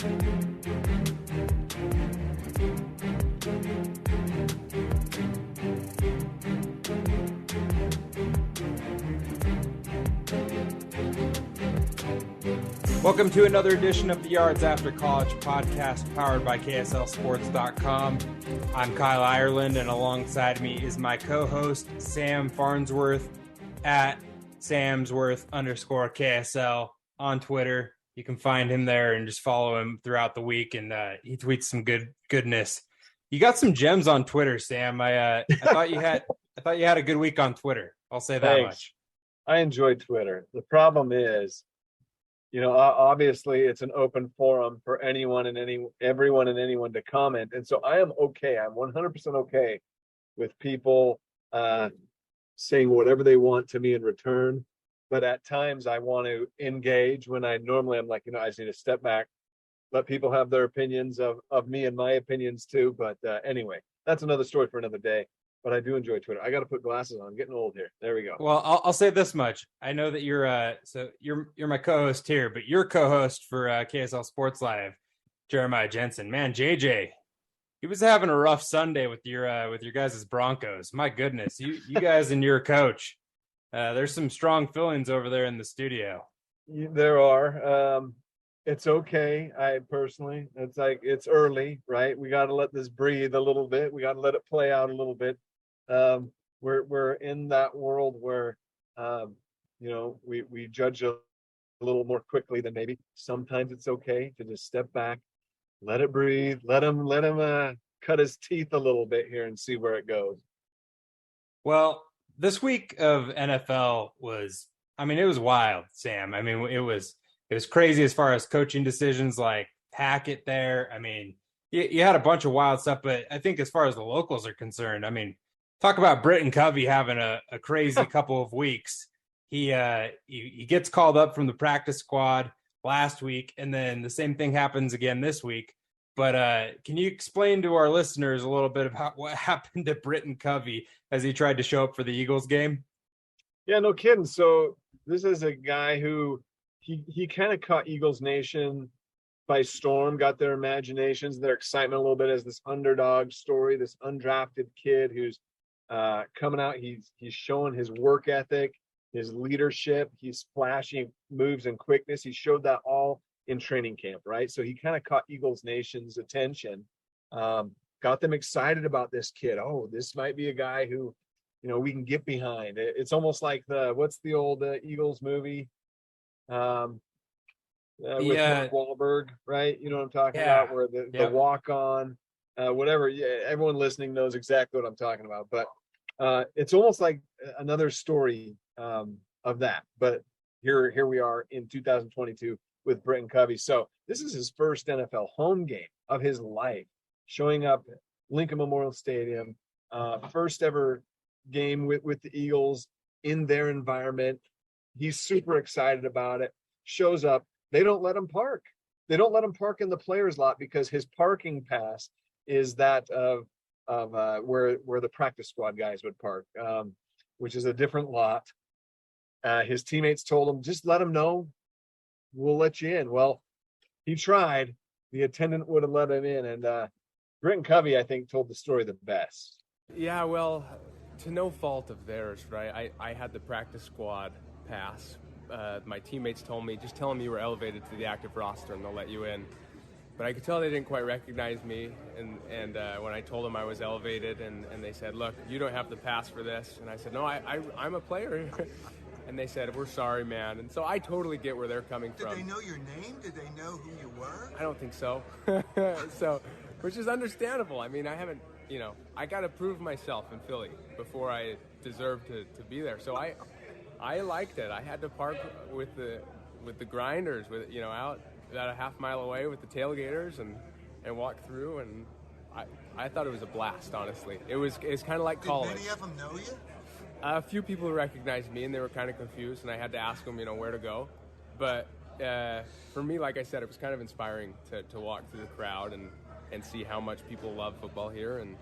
Welcome to another edition of the Yards After College podcast powered by KSLSports.com. I'm Kyle Ireland, and alongside me is my co-host, Sam Farnsworth, at Samsworth_KSL on Twitter. You can find him there and just follow him throughout the week, and he tweets some goodness. You got some gems on Twitter, Sam. I thought you had a good week on Twitter. I'll say that much. I enjoy Twitter. The problem is, obviously it's an open forum for everyone and anyone to comment. And so I am okay. I'm 100% okay with people saying whatever they want to me in return. But at times I want to engage when I'm like, I just need to step back, let people have their opinions of me and my opinions too. But anyway, that's another story for another day. But I do enjoy Twitter. I got to put glasses on. I'm getting old here. There we go. Well, I'll say this much. I know that you're my co-host here, but you're co-host for KSL Sports Live, Jeremiah Jensen. Man, JJ, he was having a rough Sunday with your guys' Broncos. My goodness, you guys and your coach. There's some strong feelings over there in the studio. There are. It's okay. It's early, right? We got to let this breathe a little bit. We got to let it play out a little bit. We're in that world where, we judge a little more quickly than maybe. Sometimes it's okay to just step back, let it breathe, let him cut his teeth a little bit here and see where it goes. Well, this week of NFL was wild, Sam. It was crazy as far as coaching decisions like Hackett there. You had a bunch of wild stuff, but I think as far as the locals are concerned, talk about Covey having a crazy couple of weeks. He gets called up from the practice squad last week, and then the same thing happens again this week. But can you explain to our listeners a little bit about what happened to Covey as he tried to show up for the Eagles game? Yeah, no kidding. So this is a guy who he kind of caught Eagles Nation by storm, got their imaginations, their excitement a little bit as this underdog story, this undrafted kid who's coming out. He's showing his work ethic, his leadership. He's flashing moves and quickness. He showed that all in training camp, right? So he kind of caught Eagles Nation's attention, got them excited about this kid. Oh, this might be a guy who, we can get behind. It's almost like what's the old Eagles movie? With Mark Wahlberg, right? You know what I'm talking about? Where the walk-on, whatever. Yeah, everyone listening knows exactly what I'm talking about. But it's almost like another story of that. But here we are in 2022 with Covey. So this is his first NFL home game of his life, showing up at Lincoln Memorial Stadium, first ever game with the Eagles in their environment. He's super excited about it. Shows up. They don't let him park. They don't let him park in the players' lot because his parking pass is that of where the practice squad guys would park, which is a different lot. His teammates told him, just let him know, we'll let you in. Well, he tried. The attendant would have let him in, and Covey, I think, told the story the best. Yeah, well, to no fault of theirs, right? I had the practice squad pass. My teammates told me, just tell them you were elevated to the active roster and they'll let you in. But I could tell they didn't quite recognize me. And when I told them I was elevated and they said, look, you don't have the pass for this. And I said, no, I'm a player. And they said, we're sorry, man. And so I totally get where they're coming from. Did they know your name? Did they know who you were? I don't think so. So, which is understandable. I haven't, I got to prove myself in Philly before I deserve to be there. So I liked it. I had to park with the grinders, out about a half mile away with the tailgaters and walk through, and I thought it was a blast. Honestly, it's kind of like college. Did many of them know you? A few people recognized me, and they were kind of confused, and I had to ask them, where to go. But for me, like I said, it was kind of inspiring to walk through the crowd and see how much people love football here, and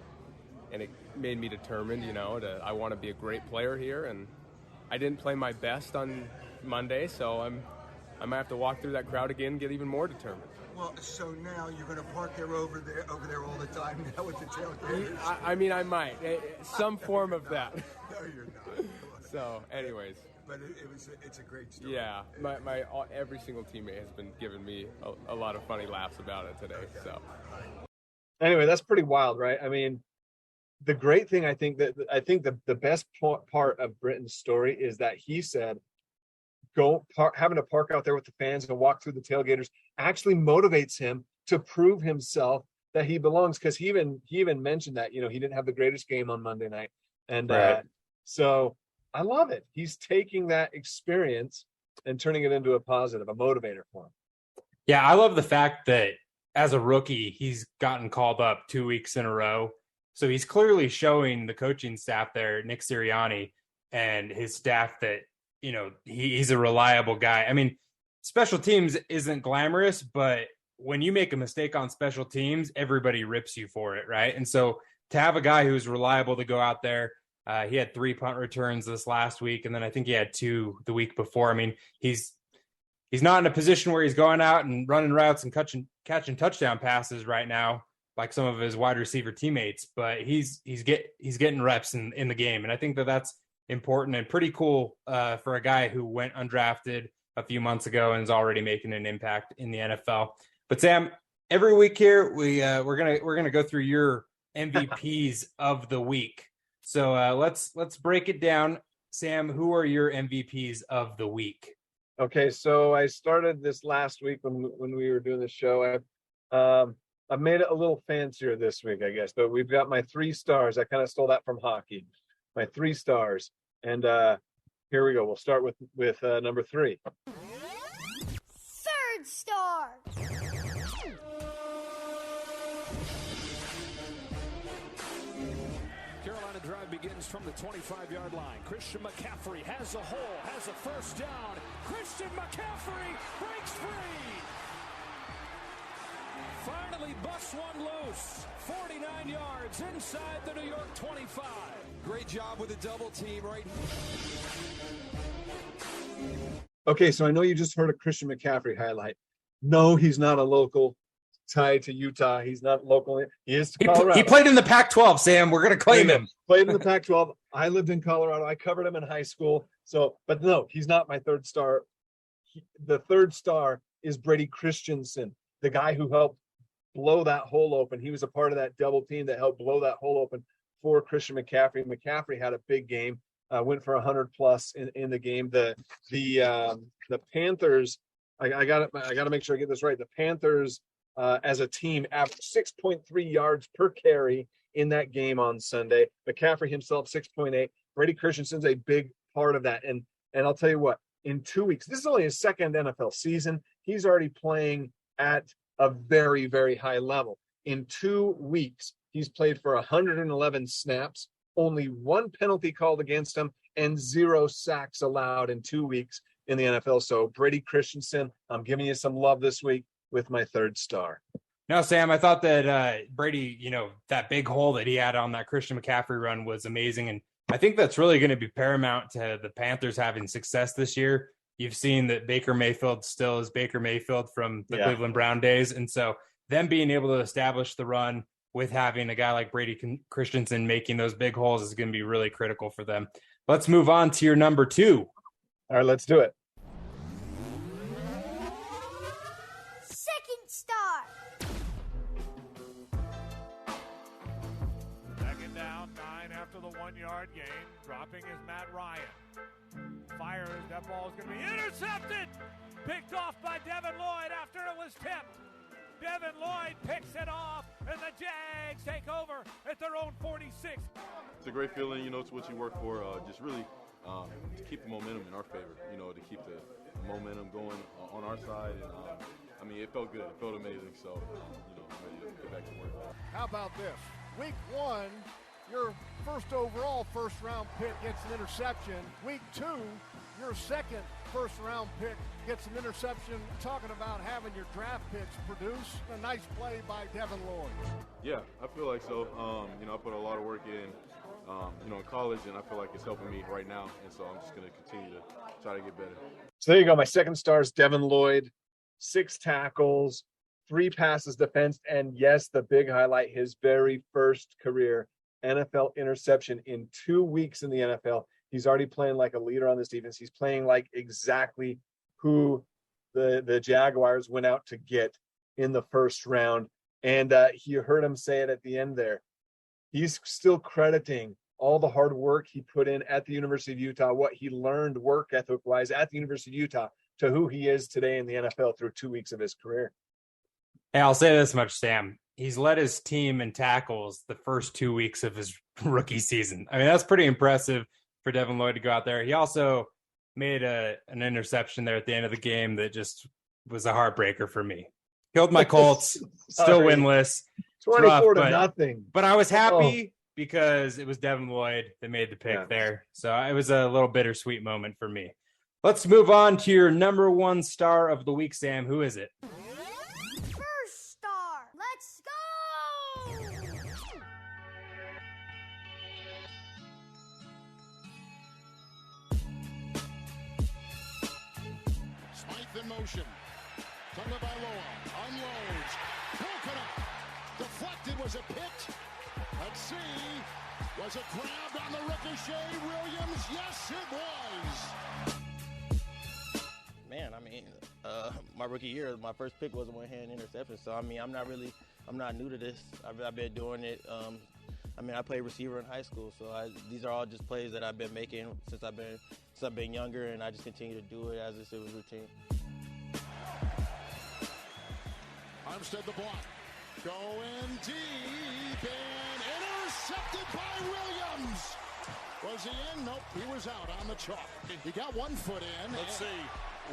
it made me determined, I want to be a great player here. And I didn't play my best on Monday, so I might have to walk through that crowd again and get even more determined. Well, so now you're going to park there over there all the time now with the tailgaters. I mean, I might. Some form of that. No, you're not. So, anyways. But it's a great story. Yeah, every single teammate has been giving me a lot of funny laughs about it today. Okay. So, anyway, that's pretty wild, right? I mean, the great thing I think the best part of Britton's story is that he said, having to park out there with the fans and walk through the tailgaters actually motivates him to prove himself that he belongs. Because he even mentioned that he didn't have the greatest game on Monday night, and right. So I love it. He's taking that experience and turning it into a positive, a motivator for him. Yeah, I love the fact that as a rookie, he's gotten called up 2 weeks in a row. So he's clearly showing the coaching staff there, Nick Sirianni, and his staff that, he's a reliable guy. I mean, special teams isn't glamorous, but when you make a mistake on special teams, everybody rips you for it, right? And so to have a guy who's reliable to go out there, he had 3 punt returns this last week, and then I think he had 2 the week before. I mean, he's not in a position where he's going out and running routes and catching touchdown passes right now, like some of his wide receiver teammates, but he's getting reps in the game. And I think that's important and pretty cool for a guy who went undrafted a few months ago and is already making an impact in the NFL. But Sam, every week here, we're gonna go through your MVPs of the week. So let's break it down. Sam, who are your MVPs of the week? Okay, so I started this last week when we were doing the show. I've made it a little fancier this week, I guess, but we've got my 3 stars. I kind of stole that from hockey. My 3 stars. And here we go. We'll start with number 3. Third star. Carolina drive begins from the 25-yard line. Christian McCaffrey has a hole, has a first down. Christian McCaffrey breaks free. Finally busts one loose. 49 yards inside the New York 25. Great job with the double team right. Okay, so I know you just heard a Christian McCaffrey highlight. No, he's not a local tied to Utah. He's not local. He is to Colorado. He played in the Pac-12, Sam. We're going to claim him. Played in the Pac-12. I lived in Colorado. I covered him in high school. So, but no, he's not my third star. The third star is Brady Christensen, the guy who helped blow that hole open. He was a part of that double team that helped blow that hole open for Christian McCaffrey. McCaffrey had a big game, went for 100 plus in the game. The Panthers, I got to make sure I get this right. The Panthers as a team averaged 6.3 yards per carry in that game on Sunday. McCaffrey himself 6.8. Brady Christensen's a big part of that. And I'll tell you what, in 2 weeks, this is only his second NFL season. He's already playing at a very, very high level. In 2 weeks, he's played for 111 snaps, only 1 penalty called against him, and 0 sacks allowed in 2 weeks in the NFL. So Brady Christensen, I'm giving you some love this week with my third star. No, Sam, I thought that Brady, that big hole that he had on that Christian McCaffrey run was amazing. And I think that's really going to be paramount to the Panthers having success this year. You've seen that Baker Mayfield still is Baker Mayfield from the Cleveland Brown days. And so them being able to establish the run with having a guy like Brady Christensen making those big holes is going to be really critical for them. Let's move on to your number 2. All right, let's do it. Second star. Second down, 9 after the 1-yard gain. Dropping is Matt Ryan. Fires, that ball is going to be intercepted. Picked off by Devin Lloyd after it was tipped. Devin Lloyd picks it off, and the Jags take over at their own 46. It's a great feeling, it's what you work for, just really to keep the momentum in our favor, to keep the momentum going on our side. And, it felt good. It felt amazing. So, I'm ready to get back to work. How about this? Week 1, your first overall first-round pick gets an interception. Week 2, your second first-round pick gets an interception. Talking about having your draft picks produce. A nice play by Devin Lloyd. Yeah, I feel like so. I put a lot of work in in college, and I feel like it's helping me right now. And so I'm just going to continue to try to get better. So there you go. My second star is Devin Lloyd, 6 tackles, 3 passes defensed, and yes, the big highlight, his very first career NFL interception in 2 weeks in the NFL. He's already playing like a leader on this defense. He's playing like exactly who the Jaguars went out to get in the first round. And you heard him say it at the end there. He's still crediting all the hard work he put in at the University of Utah, what he learned work ethic-wise at the University of Utah, to who he is today in the NFL through 2 weeks of his career. Hey, I'll say this much, Sam. He's led his team in tackles the first 2 weeks of his rookie season. I mean, that's pretty impressive for Devin Lloyd to go out there. He also made an interception there at the end of the game that just was a heartbreaker for me. Killed my Colts, still winless. 24-0. But I was happy because it was Devin Lloyd that made the pick there. So it was a little bittersweet moment for me. Let's move on to your number 1 star of the week, Sam. Who is it? First star. Let's go! Smythe in motion. Tagovailoa unloads. Broken up. Deflected. Was it picked? Let's see. Was it grabbed on the ricochet? Williams? Yes, it was. Man, I mean, my rookie year, my first pick was a one-hand interception. So, I mean, I'm not new to this. I've been doing it. I mean, I played receiver in high school. So these are all just plays that I've been making since I've been younger, and I just continue to do it as if it was routine. Armstead the block. Going deep and intercepted by Williams. Was he in? Nope, he was out on the chalk. He got 1 foot in. Let's see.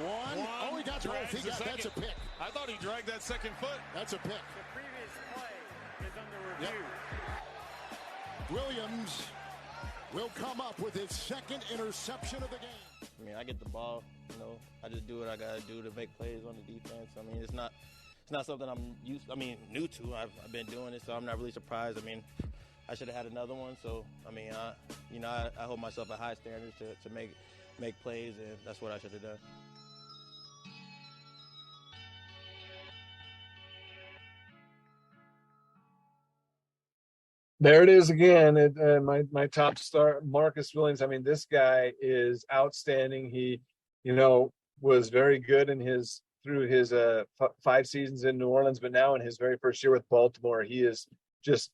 One. Oh, he got both. That's a pick. I thought he dragged that second foot. That's a pick. The previous play is under review. Yep. Williams will come up with his second interception of the game. I mean, I get the ball. I just do what I got to do to make plays on the defense. I mean, it's not something I'm new to. I've been doing it, so I'm not really surprised. I mean, I should have had another one. So, I mean, I hold myself at high standards to make plays, and that's what I should have done. There it is again. My top star, Marcus Williams. I mean, this guy is outstanding. He, was very good through his 5 seasons in New Orleans, but now in his very first year with Baltimore, he is just,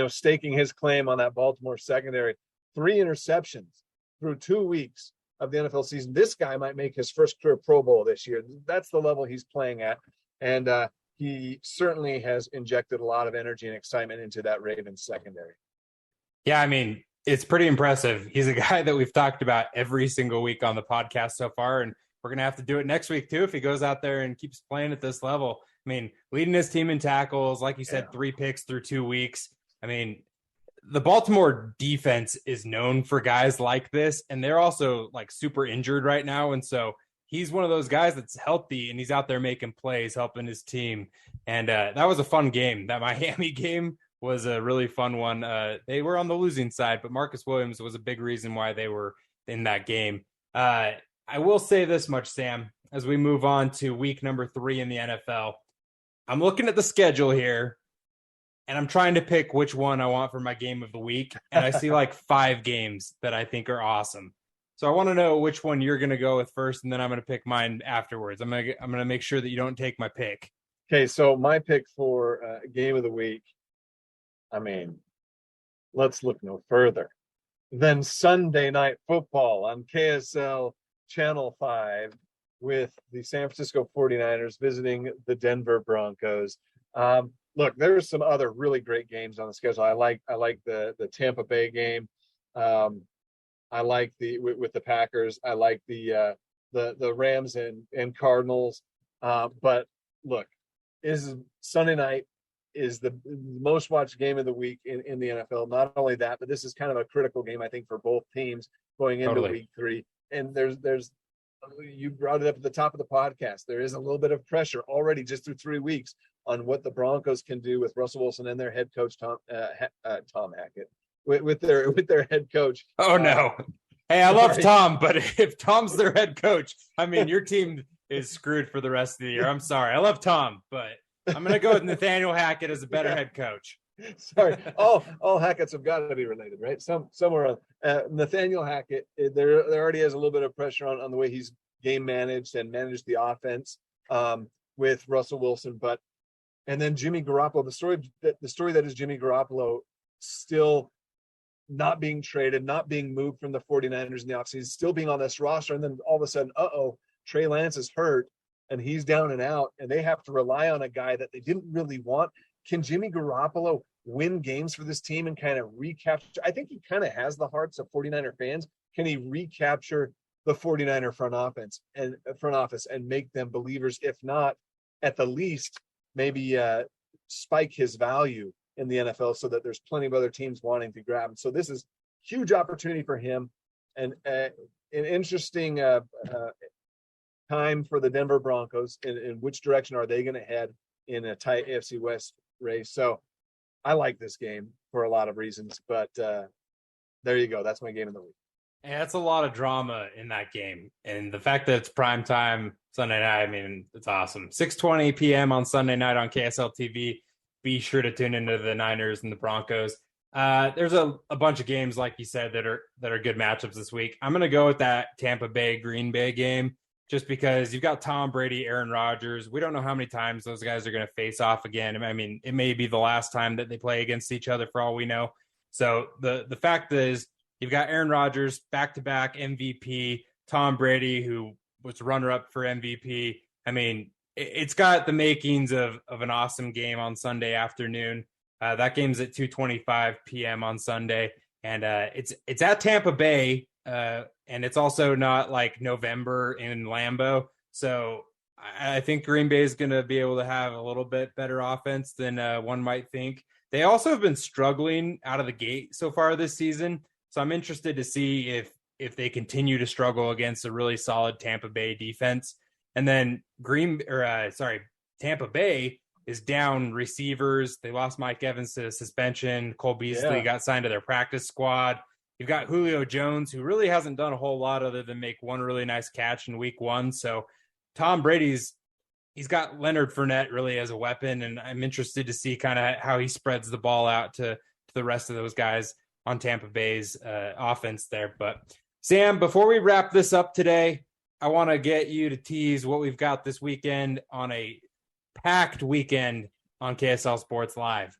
staking his claim on that Baltimore secondary. 3 interceptions through 2 weeks of the NFL season. This guy might make his first career Pro Bowl this year. That's the level he's playing at. And he certainly has injected a lot of energy and excitement into that Ravens secondary. Yeah, I mean, it's pretty impressive. He's a guy that we've talked about every single week on the podcast so far, and we're going to have to do it next week too if he goes out there and keeps playing at this level. I mean, leading his team in tackles, like you said, 3 picks through 2 weeks. I mean, the Baltimore defense is known for guys like this, and they're also like super injured right now, and so he's one of those guys that's healthy, and he's out there making plays, helping his team. And that was a fun game. That Miami game was a really fun one. They were on the losing side, but Marcus Williams was a big reason why they were in that game. I will say this much, Sam, as we move on to week number 3 in the NFL. I'm looking at the schedule here, and I'm trying to pick which one I want for my game of the week. And I see like 5 games that I think are awesome. So I want to know which one you're going to go with first, and then I'm going to pick mine afterwards. I'm going to make sure that you don't take my pick. Okay, so my pick for game of the week, I mean, let's look no further than Sunday Night Football on KSL Channel 5 with the San Francisco 49ers visiting the Denver Broncos. Look, there's some other really great games on the schedule. I like the Tampa Bay game. I like with the Packers. I like the Rams and Cardinals. But look, Sunday night is the most watched game of the week in the NFL. Not only that, but this is kind of a critical game, I think, for both teams going into week 3. And there's you brought it up at the top of the podcast. There is a little bit of pressure already just through 3 weeks on what the Broncos can do with Russell Wilson and their head coach Tom Hackett. with their head coach. Oh no. Hey, I love Tom, but if Tom's their head coach, I mean, your team is screwed for the rest of the year. I'm sorry. I love Tom, but I'm going to go with Nathaniel Hackett as a better head coach. Sorry, all Hacketts have got to be related, right? Somewhere Nathaniel Hackett, there already has a little bit of pressure on the way he's game managed and managed the offense with Russell Wilson, and then Jimmy Garoppolo. The story that is Jimmy Garoppolo still not being traded, not being moved from the 49ers in the offseason, still being on this roster, and then all of a sudden, Trey Lance is hurt and he's down and out, and they have to rely on a guy that they didn't really want. Can Jimmy Garoppolo win games for this team and kind of recapture? I think he kind of has the hearts of 49er fans. Can he recapture the 49er front office and make them believers? If not, at the least, maybe spike his value in the NFL so that there's plenty of other teams wanting to grab him. So this is huge opportunity for him, and an interesting time for the Denver Broncos. In which direction are they going to head in a tight AFC West race? So I like this game for a lot of reasons, but there you go. That's my game of the week. And that's a lot of drama in that game. And the fact that it's prime time Sunday night, I mean, it's awesome. 6:20 p.m. on Sunday night on KSL TV. Be sure to tune into the Niners and the Broncos. There's a bunch of games, like you said, that are good matchups this week. I'm going to go with that Tampa Bay Green Bay game, just because you've got Tom Brady, Aaron Rodgers. We don't know how many times those guys are going to face off again. I mean, it may be the last time that they play against each other for all we know. So the fact is, you've got Aaron Rodgers, back-to-back MVP, Tom Brady, who was runner-up for MVP. I mean, it's got the makings of an awesome game on Sunday afternoon. That game's at 2:25 p.m. on Sunday, and it's at Tampa Bay, and it's also not like November in Lambeau. So I think Green Bay is going to be able to have a little bit better offense than one might think. They also have been struggling out of the gate so far this season. So I'm interested to see if they continue to struggle against a really solid Tampa Bay defense. And then Tampa Bay is down receivers. They lost Mike Evans to suspension. Cole Beasley got signed to their practice squad. You've got Julio Jones, who really hasn't done a whole lot other than make one really nice catch in week 1. So Tom Brady's got Leonard Fournette really as a weapon, and I'm interested to see kind of how he spreads the ball out to the rest of those guys on Tampa Bay's offense there. But Sam, before we wrap this up today, I want to get you to tease what we've got this weekend on a packed weekend on KSL Sports Live.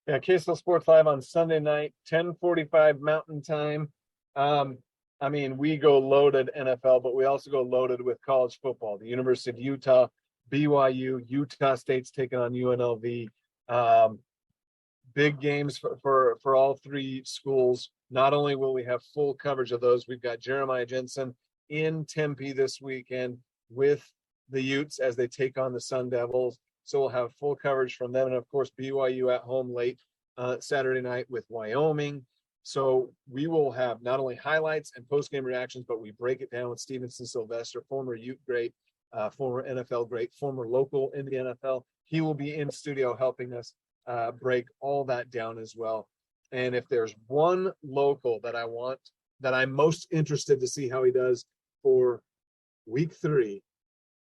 Yeah, KSL Sports Live on Sunday night, 10:45 Mountain Time. I mean, we go loaded NFL, but we also go loaded with college football. The University of Utah, BYU, Utah State's taking on UNLV. Big games for all three schools. Not only will we have full coverage of those, we've got Jeremiah Jensen in Tempe this weekend with the Utes as they take on the Sun Devils. So we'll have full coverage from them. And of course, BYU at home late Saturday night with Wyoming. So we will have not only highlights and post-game reactions, but we break it down with Stevenson Sylvester, former Ute great, former NFL great, former local in the NFL. He will be in studio helping us break all that down as well. And if there's one local that I'm most interested to see how he does for week 3,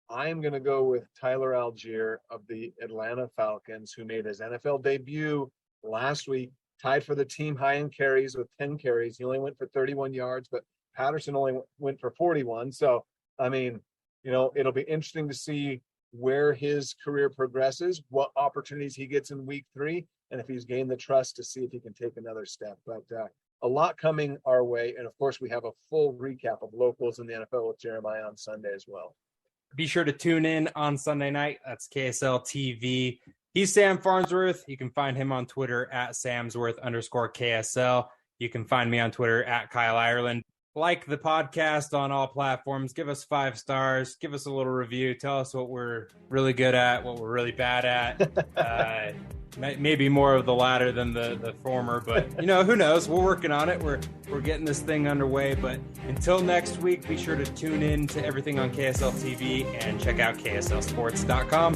I'm going to go with Tyler Algier of the Atlanta Falcons, who made his NFL debut last week, tied for the team high in carries with 10 carries. He only went for 31 yards, but Patterson only went for 41. So, I mean, it'll be interesting to see where his career progresses, what opportunities he gets in week 3, and if he's gained the trust to see if he can take another step. But a lot coming our way. And of course, we have a full recap of locals in the NFL with Jeremiah on Sunday as well. Be sure to tune in on Sunday night. That's KSL TV. He's Sam Farnsworth. You can find him on Twitter at Samsworth_KSL. You can find me on Twitter at Kyle Ireland. Like the podcast on all platforms. Give us 5 stars. Give us a little review. Tell us what we're really good at, what we're really bad at. Maybe more of the latter than the former, but who knows? We're working on it. We're getting this thing underway. But until next week, be sure to tune in to everything on KSL TV and check out KSLSports.com.